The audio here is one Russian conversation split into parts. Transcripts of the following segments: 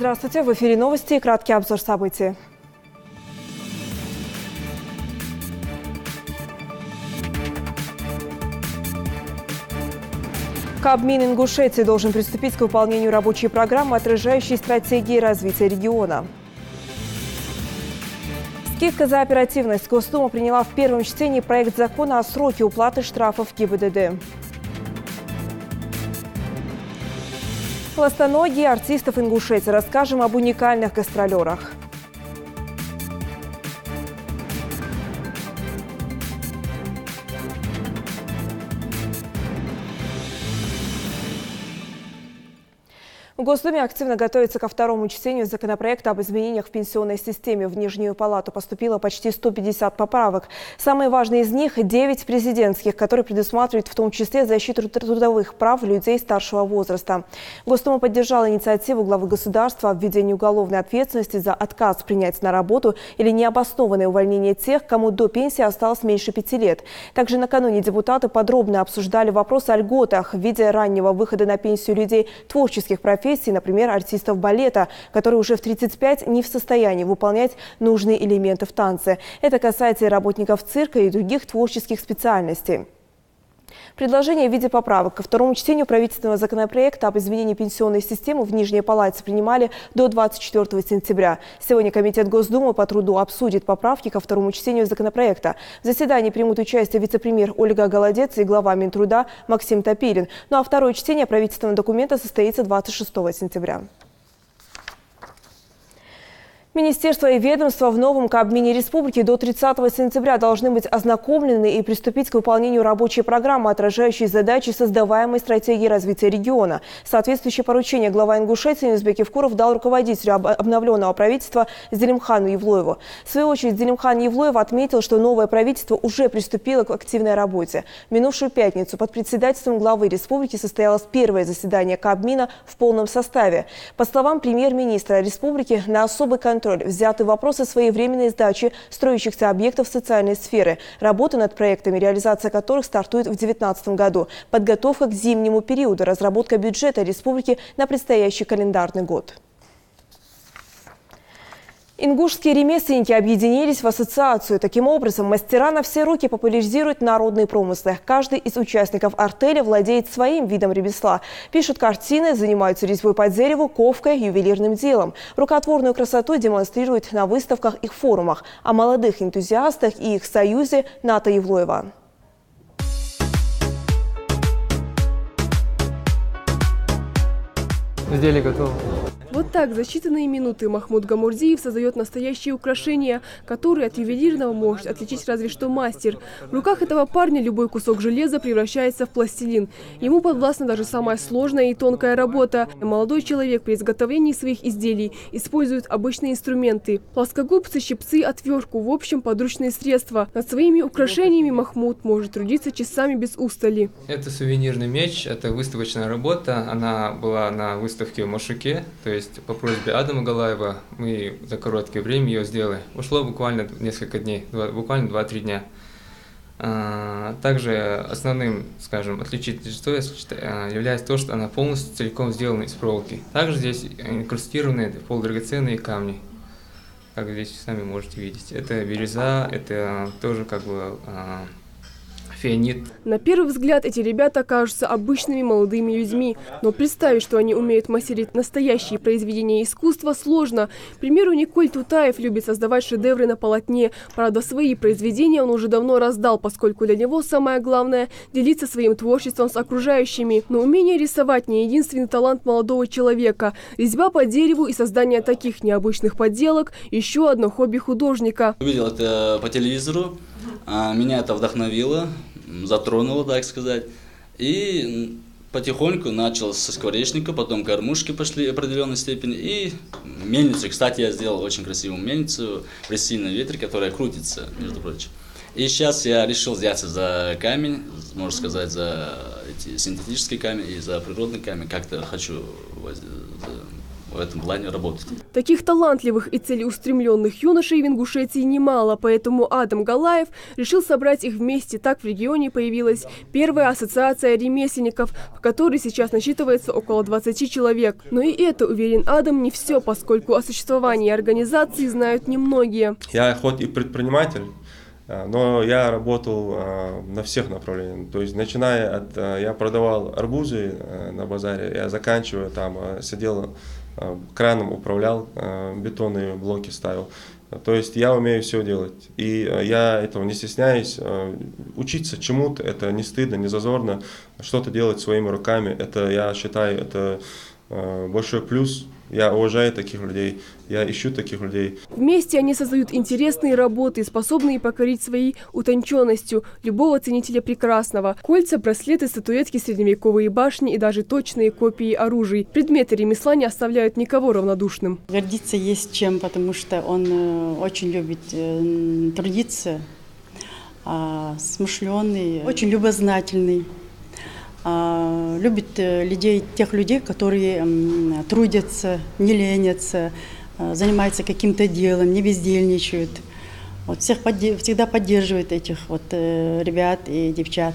Здравствуйте, в эфире новости и краткий обзор событий. Кабмин Ингушетии должен приступить к выполнению рабочей программы, отражающей стратегии развития региона. Скидка за оперативность. Госдума приняла в первом чтении проект закона о сроке уплаты штрафов ГИБДД. Ластоногие артистов Ингушетии. Расскажем об уникальных гастролерах. В Госдуме активно готовится ко второму чтению законопроекта об изменениях в пенсионной системе. В Нижнюю палату поступило почти 150 поправок. Самые важные из них – 9 президентских, которые предусматривают в том числе защиту трудовых прав людей старшего возраста. Госдума поддержала инициативу главы государства о введении уголовной ответственности за отказ принять на работу или необоснованное увольнение тех, кому до пенсии осталось меньше 5 лет. Также накануне депутаты подробно обсуждали вопрос о льготах в виде раннего выхода на пенсию людей творческих профессий, например, артистов балета, которые уже в 35 не в состоянии выполнять нужные элементы в танце. Это касается и работников цирка, и других творческих специальностей. Предложение в виде поправок ко второму чтению правительственного законопроекта об изменении пенсионной системы в Нижней палате принимали до 24 сентября. Сегодня Комитет Госдумы по труду обсудит поправки ко второму чтению законопроекта. В заседании примут участие вице-премьер Ольга Голодец и глава Минтруда Максим Топилин. Ну а второе чтение правительственного документа состоится 26 сентября. Министерства и ведомства в новом Кабмине республики до 30 сентября должны быть ознакомлены и приступить к выполнению рабочей программы, отражающей задачи создаваемой стратегии развития региона. Соответствующее поручение глава Ингушетии Низбек Евкуров дал руководителю обновленного правительства Зелимхану Евлоеву. В свою очередь Зелимхан Евлоев отметил, что новое правительство уже приступило к активной работе. В минувшую пятницу под председательством главы республики состоялось первое заседание Кабмина в полном составе. По словам премьер-министра республики, на особый контроль взяты вопросы своевременной сдачи строящихся объектов социальной сферы, работа над проектами, реализация которых стартует в 2019 году, подготовка к зимнему периоду, разработка бюджета республики на предстоящий календарный год. Ингушские ремесленники объединились в ассоциацию. Таким образом, мастера на все руки популяризируют народные промыслы. Каждый из участников артеля владеет своим видом ремесла. Пишут картины, занимаются резьбой по дереву, ковкой, ювелирным делом. Рукотворную красоту демонстрируют на выставках и форумах. О молодых энтузиастах и их союзе Ната Евлоева. Изделие готово. Вот так за считанные минуты Махмуд Гамурзиев создает настоящие украшения, которые от ювелирного может отличить разве что мастер. В руках этого парня любой кусок железа превращается в пластилин. Ему подвластна даже самая сложная и тонкая работа. Молодой человек при изготовлении своих изделий использует обычные инструменты – плоскогубцы, щипцы, отвертку, в общем, подручные средства. Над своими украшениями Махмуд может трудиться часами без устали. Это сувенирный меч, это выставочная работа. Она была на выставке в Машуке, то есть по просьбе Адама Галаева мы за короткое время ее сделали. Ушло буквально несколько дней, буквально 2-3 дня. Также основным, скажем, отличительством является то, что она полностью целиком сделана из проволоки. Также здесь инкрустированы полудрагоценные камни, как здесь сами можете видеть. Это бирюза, это тоже как бы фианит. На первый взгляд эти ребята кажутся обычными молодыми людьми, но представить, что они умеют мастерить настоящие произведения искусства, сложно. К примеру, Николь Тутаев любит создавать шедевры на полотне. Правда, свои произведения он уже давно раздал, поскольку для него самое главное – делиться своим творчеством с окружающими. Но умение рисовать не единственный талант молодого человека. Резьба по дереву и создание таких необычных подделок – еще одно хобби художника. Увидел это по телевизору, меня это вдохновило, затронуло, так сказать. И потихоньку начал со скворечника, потом гармошки пошли в определенной степени. И мельницу, кстати, я сделал очень красивую мельницу при сильном ветре, которая крутится, между прочим. И сейчас я решил взяться за камень, можно сказать, за эти синтетические камни и за природный камень. Как-то хочу в этом плане работать. Таких талантливых и целеустремленных юношей в Ингушетии немало, поэтому Адам Галаев решил собрать их вместе. Так в регионе появилась первая ассоциация ремесленников, в которой сейчас насчитывается около 20 человек. Но и это, уверен Адам, не все, поскольку о существовании организации знают немногие. Я хоть и предприниматель, но я работал на всех блоках. То есть, начиная от... Я продавал арбузы на базаре, я заканчивая там, сидел краном, управлял, бетонные блоки ставил. То есть, я умею все делать. И я этого не стесняюсь. Учиться чему-то, это не стыдно, не зазорно. Что-то делать своими руками, это, я считаю, это большой плюс. Я уважаю таких людей, я ищу таких людей. Вместе они создают интересные работы, способные покорить своей утонченностью любого ценителя прекрасного. Кольца, браслеты, статуэтки, средневековые башни и даже точные копии оружий. Предметы ремесла не оставляют никого равнодушным. Гордиться есть чем, потому что он очень любит трудиться, смышленый, очень любознательный. Любит тех людей, которые трудятся, не ленятся, занимаются каким-то делом, не бездельничают. Вот всегда поддерживает этих ребят и девчат.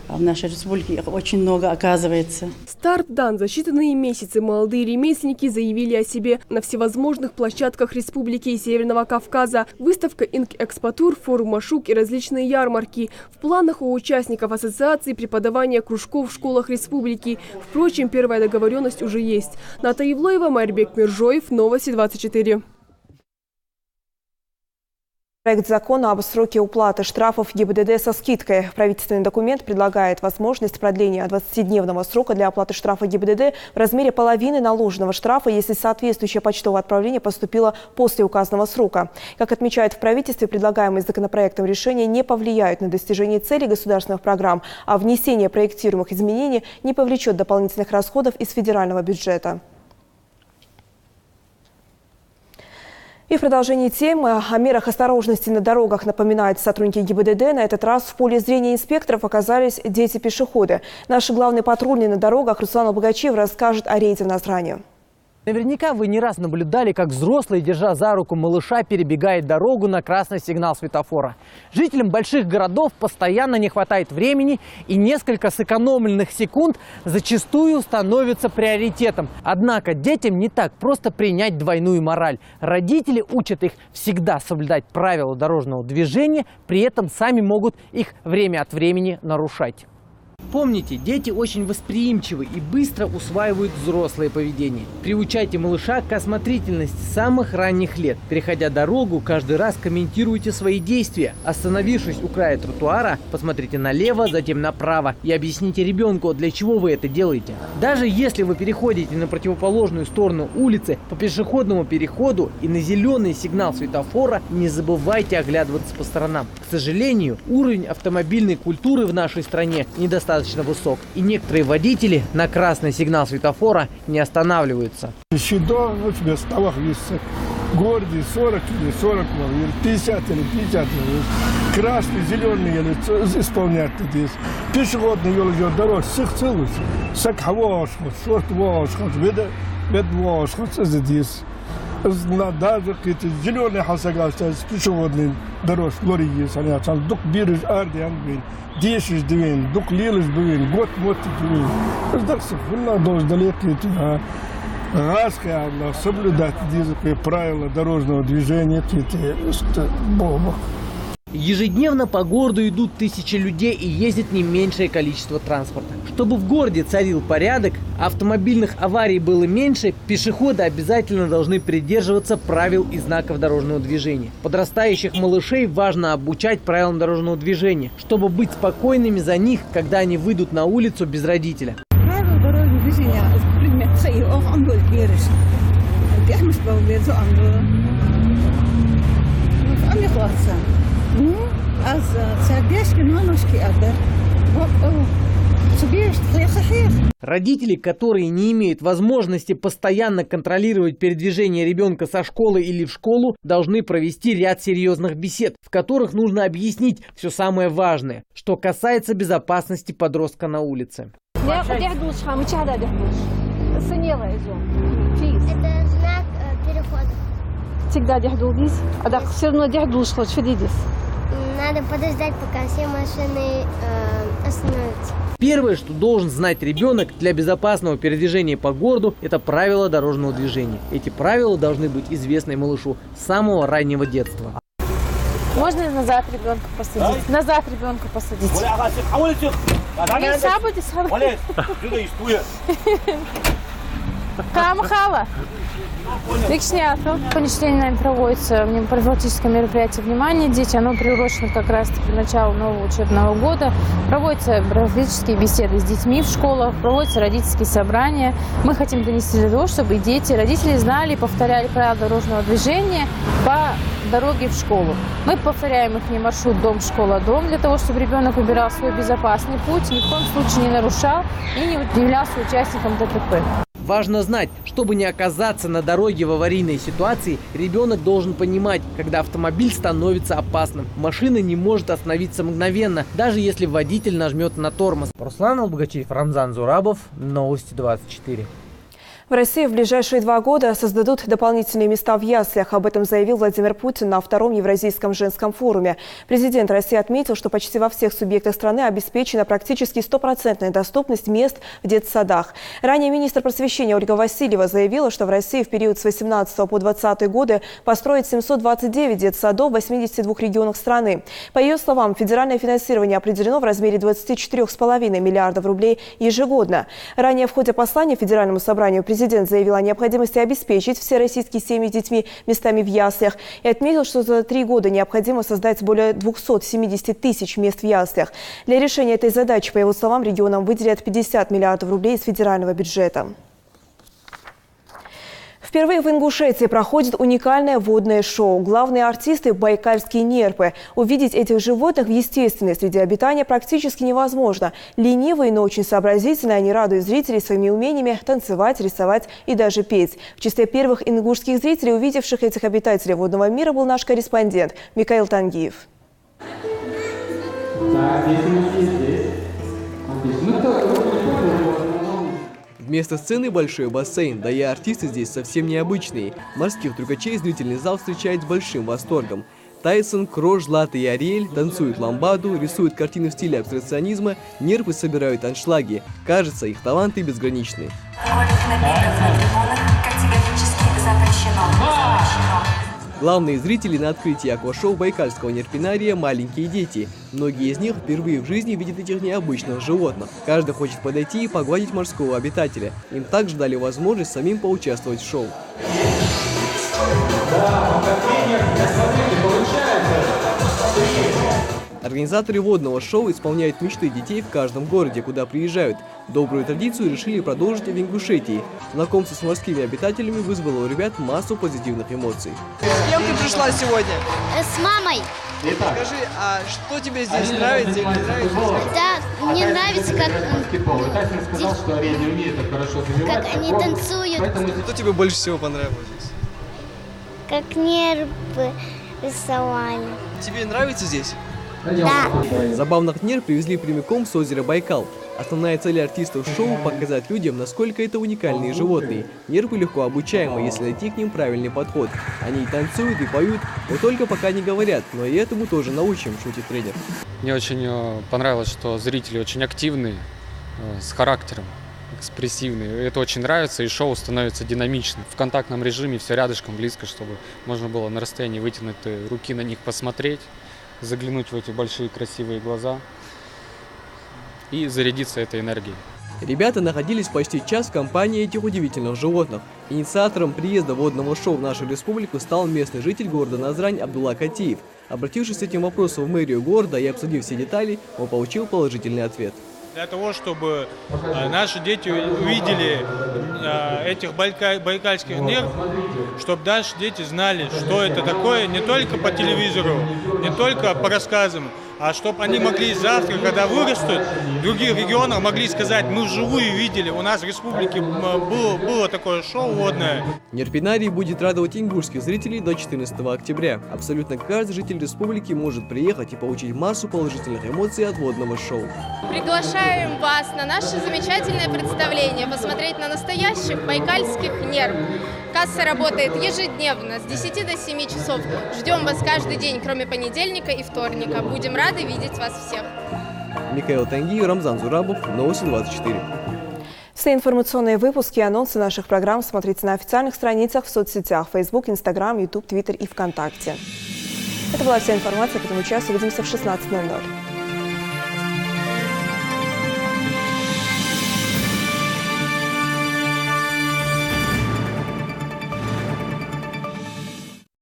В нашей республике их очень много оказывается. Старт дан. За считанные месяцы молодые ремесленники заявили о себе на всевозможных площадках республики и Северного Кавказа. Выставка «Инк-Экспотур», форум «Машук» и различные ярмарки. В планах у участников ассоциации преподавания кружков в школах республики. Впрочем, первая договоренность уже есть. Ната Евлоева, Майрбек Миржоев, Новости 24. Проект закона об сроке уплаты штрафов ГИБДД со скидкой. Правительственный документ предлагает возможность продления 20-дневного срока для оплаты штрафа ГИБДД в размере половины наложенного штрафа, если соответствующее почтовое отправление поступило после указанного срока. Как отмечают в правительстве, предлагаемые законопроектом решения не повлияют на достижение целей государственных программ, а внесение проектируемых изменений не повлечет дополнительных расходов из федерального бюджета. И в продолжении темы о мерах осторожности на дорогах напоминают сотрудники ГИБДД. На этот раз в поле зрения инспекторов оказались дети-пешеходы. Наш главный патрульный на дорогах Руслан Богачев расскажет о рейде в Назране. Наверняка вы не раз наблюдали, как взрослый, держа за руку малыша, перебегает дорогу на красный сигнал светофора. Жителям больших городов постоянно не хватает времени, и несколько сэкономленных секунд зачастую становятся приоритетом. Однако детям не так просто принять двойную мораль. Родители учат их всегда соблюдать правила дорожного движения, при этом сами могут их время от времени нарушать. Помните, дети очень восприимчивы и быстро усваивают взрослое поведение. Приучайте малыша к осмотрительности с самых ранних лет. Переходя дорогу, каждый раз комментируйте свои действия. Остановившись у края тротуара, посмотрите налево, затем направо и объясните ребенку, для чего вы это делаете. Даже если вы переходите на противоположную сторону улицы по пешеходному переходу и на зеленый сигнал светофора, не забывайте оглядываться по сторонам. К сожалению, уровень автомобильной культуры в нашей стране недостаточно высок, и некоторые водители на красный сигнал светофора не останавливаются. Щедо, у тебя в ставах есть гордый 40 или 40, или 50 или 50. Красный, зеленый или исполнять здесь. Пешеходный yol идет дорог, всех целых. Сак хаваш, шорт ваш, бед ваш, здесь. Даже какие-то зеленые хасагасы, пешеходные дорожки, лори есть, они там дук бирж, ардиан бин, 10 двин, дук лилиш бин, год двин. Раздакся, надо далеко идти, раска, соблюдать правила дорожного движения, это бомба. Ежедневно по городу идут тысячи людей и ездит не меньшее количество транспорта. Чтобы в городе царил порядок, автомобильных аварий было меньше, пешеходы обязательно должны придерживаться правил и знаков дорожного движения. Подрастающих малышей важно обучать правилам дорожного движения, чтобы быть спокойными за них, когда они выйдут на улицу без родителя. Родители, которые не имеют возможности постоянно контролировать передвижение ребенка со школы или в школу, должны провести ряд серьезных бесед, в которых нужно объяснить все самое важное, что касается безопасности подростка на улице. Всегда дяхдулдис, а так все равно дяхдулш хоть фидидис. Надо подождать, пока все машины остановятся. Первое, что должен знать ребенок для безопасного передвижения по городу, это правила дорожного движения. Эти правила должны быть известны малышу с самого раннего детства. Можно назад ребенка посадить? Назад ребенка посадить. Камхала. Сегодняшний день нами проводится профилактическое мероприятие «Внимание, дети». Оно приурочено как раз к началу нового учебного года. Проводятся профилактические беседы с детьми в школах, проводятся родительские собрания. Мы хотим донести до того, чтобы дети, родители знали и повторяли правила дорожного движения по дороге в школу. Мы повторяем их маршрут дом-школа-дом для того, чтобы ребенок выбирал свой безопасный путь, ни в коем случае не нарушал и не являлся участником ДТП. Важно знать, чтобы не оказаться на дороге в аварийной ситуации, ребенок должен понимать, когда автомобиль становится опасным. Машина не может остановиться мгновенно, даже если водитель нажмет на тормоз. Руслан Албогачиев, Рамзан Зурабов, Новости 24. В России в ближайшие 2 года создадут дополнительные места в яслях. Об этом заявил Владимир Путин на Втором Евразийском женском форуме. Президент России отметил, что почти во всех субъектах страны обеспечена практически 100% доступность мест в детсадах. Ранее министр просвещения Ольга Васильева заявила, что в России в период с 18 по 20 годы построят 729 детсадов в 82 регионах страны. По ее словам, федеральное финансирование определено в размере 24,5 миллиардов рублей ежегодно. Ранее в ходе послания Федеральному собранию президент заявил о необходимости обеспечить все российские семьи с детьми местами в яслях и отметил, что за 3 года необходимо создать более 270 тысяч мест в яслях. Для решения этой задачи, по его словам, регионам выделят 50 миллиардов рублей из федерального бюджета. Впервые в Ингушетии проходит уникальное водное шоу. Главные артисты – байкальские нерпы. Увидеть этих животных в естественной среде обитания практически невозможно. Ленивые, но очень сообразительные, они радуют зрителей своими умениями танцевать, рисовать и даже петь. В числе первых ингушских зрителей, увидевших этих обитателей водного мира, был наш корреспондент Микаил Тангиев. Вместо сцены большой бассейн, да и артисты здесь совсем необычные. Морских трюкачей зрительный зал встречает с большим восторгом. Тайсон, Крош, Злата и Ариэль танцуют ламбаду, рисуют картины в стиле абстракционизма, нерпы собирают аншлаги. Кажется, их таланты безграничны. Главные зрители на открытии аквашоу байкальского нерпинария – маленькие дети. Многие из них впервые в жизни видят этих необычных животных. Каждый хочет подойти и погладить морского обитателя. Им также дали возможность самим поучаствовать в шоу. Организаторы водного шоу исполняют мечты детей в каждом городе, куда приезжают. Добрую традицию решили продолжить и в Ингушетии. Знакомство с морскими обитателями вызвало у ребят массу позитивных эмоций. С кем ты пришла сегодня? С мамой. Скажи, а что тебе здесь нравится или не нравится? Да, мне нравится, как они танцуют. Что тебе больше всего понравилось здесь? Как нерпы рисовали. Тебе нравится здесь? Да. Забавных нерп привезли прямиком с озера Байкал. Основная цель артистов шоу – показать людям, насколько это уникальные животные. Нерпы легко обучаемы, если найти к ним правильный подход. Они и танцуют, и поют, но только пока не говорят, но и этому тоже научим, шутит тренер. Мне очень понравилось, что зрители очень активные, с характером, экспрессивные. Это очень нравится, и шоу становится динамичным. В контактном режиме все рядышком, близко, чтобы можно было на расстоянии вытянутой руки на них посмотреть, заглянуть в эти большие красивые глаза и зарядиться этой энергией. Ребята находились почти час в компании этих удивительных животных. Инициатором приезда водного шоу в нашу республику стал местный житель города Назрань Абдулла Катиев. Обратившись с этим вопросом в мэрию города и обсудив все детали, он получил положительный ответ. Для того, чтобы наши дети увидели этих байкальских нерв, чтобы наши дети знали, что это такое не только по телевизору, не только по рассказам, а чтобы они могли завтра, когда вырастут, в других регионах могли сказать: мы вживую видели, у нас в республике было такое шоу водное. Нерпинарий будет радовать ингушских зрителей до 14 октября. Абсолютно каждый житель республики может приехать и получить массу положительных эмоций от водного шоу. Приглашаем вас на наше замечательное представление посмотреть на настоящих байкальских нерп. Касса работает ежедневно с 10 до 7 часов. Ждем вас каждый день, кроме понедельника и вторника. Будем рады видеть вас всех. Михаил Танги, Рамзан Зурабов, Новости 24. Все информационные выпуски и анонсы наших программ смотрите на официальных страницах в соцсетях Facebook, Instagram, YouTube, Twitter и ВКонтакте. Это была вся информация к этому часу. Увидимся в 16:00.